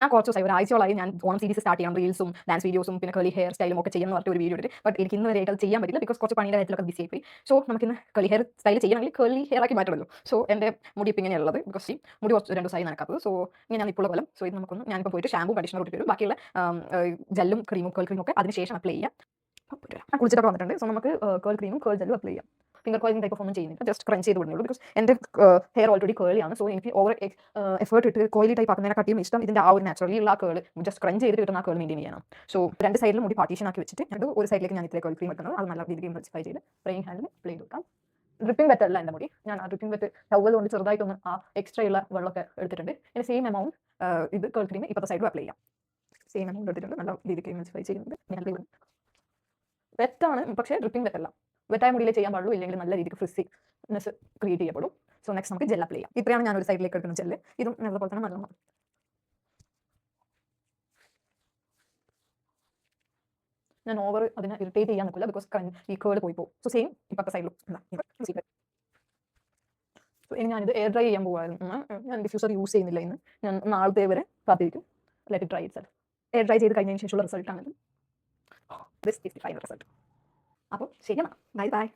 ഞാൻ കുറച്ച് ദിവസമായി ഒരാഴ്ചയോളായി ഞാൻ ഓണം സീരീസ് സ്റ്റാർട്ട് ചെയ്യാം, റീൽസും ഡാൻസ് വീഡിയോസും പിന്നെ കേളി ഹെയർ സ്റ്റൈലും ഒക്കെ ചെയ്യുന്ന പറഞ്ഞിട്ട് ഒരു വീഡിയോ ഇട്ടിട്ട്. ബട്ട് എനിക്ക് ഇന്ന് വരെയായിട്ട് അത് ചെയ്യാൻ പറ്റില്ല, ബിക്കോസ് കുറച്ച് പണിയുടെ കാര്യത്തിലൊക്കെ ബിസി ആയിപ്പോയി. സോ നമുക്കിന്ന് കേളി ഹെയർ സ്റ്റൈൽ ചെയ്യണമെങ്കിൽ കേളി ഹെയർ ആക്കി മാറ്റണമല്ലോ. സോ എൻ്റെ മുടി ഇപ്പം ഇങ്ങനെയുള്ളത്, ബിക്കോസ് ഈ മുടി കുറച്ച് 2 ദിവസമായി നനക്കാത്തത്. സോ ഇങ്ങനെയാണ് ഇപ്പോൾ ഉള്ള പോലെ. സോ ഇത് നമുക്കൊന്ന് ഞാനിപ്പോൾ പോയിട്ട് ഷാമ്പൂ കണ്ടീഷണർ ഇട്ടിട്ട് വരും. ബാക്കിയുള്ള ജെല്ലും ക്രീമും കേൾ ക്രീമും ഒക്കെ അതിന് ശേഷം അപ്ലൈ ചെയ്യാം. ഞാൻ കുളിച്ചിട്ടൊക്കെ വന്നിട്ടുണ്ട്. സോ നമുക്ക് കേൾ ക്രീമും കേൾ ജെല്ലും അപ്ലൈ ചെയ്യാം. ഫിംഗർ കോയിലിംഗ് ടൈപ്പ് ഓഫ് ഒന്നും ചെയ്യുന്നില്ല, ജസ്റ്റ് ക്രഞ്ച് ചെയ്ത് വിടുന്നുള്ളൂ. ബിക്കോസ് എൻ്റെ ഹെയർ ഓൾറെഡി കേളിയാണ്. സോ എനിക്ക് ഓവർ എഫേർട്ട് ഇട്ട് കോയിലി ടൈപ്പ് ആക്കുന്നതിനെക്കാട്ടിയും ഇഷ്ടം ഇതിൻ്റെ ആ ഒരു നാച്ചുറലി ഉള്ള ആ കേൾ ജസ്റ്റ് ക്രഞ്ച് ചെയ്തിട്ട് കിട്ടുന്ന ആ കേൾ മെയിൻറ്റെയിൻ ചെയ്യണം. സോ 2 സൈഡിലും മുടി പാർട്ടീഷൻ ആക്കി വെച്ചിട്ട് അത് ഒരു സൈഡിലേക്ക് ഞാൻ ഇത്രയും കേൾ ക്രീം വെക്കുന്നത്, അത് നല്ല രീതിയിൽ മൾട്ടിഫൈ ചെയ്ത് പ്രേയിങ് ഹാൻഡിൽ അപ്ലൈ ചെയ്ത് കൊടുക്കാം. ഡ്രിപ്പിംഗ് വെറ്റ് അല്ല എൻ്റെ മുടി. ഞാൻ ആ ഡ്രിപ്പിംഗ് വെറ്റ് ടവൽ കൊണ്ട് ചെറുതായിട്ടൊന്ന് ആ എക്സ്ട്രാ ഉള്ള വെള്ളമൊക്കെ എടുത്തിട്ടുണ്ട്. ഇനി സെയിം എമൗണ്ട് ഇത് കേൾ ക്രീം ഇപ്പോഴത്തെ സൈഡിലും അപ്ലൈ ചെയ്യാം. സെയിം എമൗണ്ട് എടുത്തിട്ടുണ്ട്, നല്ല രീതിക്ക് മൾട്ടിഫൈ ചെയ്യുന്നുണ്ട്. വെറ്റാണ്, പക്ഷേ ഡ്രിപ്പിംഗ് വെറ്റല്ല. വെറ്റായ മുടിയിലേ ചെയ്യാൻ പാടുള്ളൂ, ഇല്ലെങ്കിൽ നല്ല രീതിക്ക് ഫ്രിസിനെസ് ക്രിയേറ്റ് ചെയ്യപ്പെടും. സോ നെക്സ്റ്റ് നമുക്ക് ജെൽ അപ്ലൈ ചെയ്യാം. ഇത്രയാണ് ഞാൻ ഒരു സൈഡിലേക്ക് എടുക്കുന്ന ജെല്ല്. ഇതും അതുപോലെ തന്നെ നല്ലോണം ഞാൻ ഓവർ അതിനെ ഇറിറ്റേറ്റ് ചെയ്യാൻ നിൽക്കില്ല, ബിക്കോസ് ഈ കേള് പോയി പോകും. സോ സെയിം ഇപ്പോഴത്തെ സൈഡിലും ഇനി ഞാനിത് എയർ ഡ്രൈ ചെയ്യാൻ പോകുമായിരുന്നു. ഞാൻ ഡിഫ്യൂസർ യൂസ് ചെയ്യുന്നില്ല ഇന്ന്. ഞാൻ നാളത്തെ വരെ കാത്തിരിക്കും. Let it dry itself. Air dry ചെയ്ത് കഴിഞ്ഞതിന് ശേഷമുള്ള റിസൾട്ടാണിത്. This is the final result. അപ്പോൾ ശരിയാണ്. Bye by.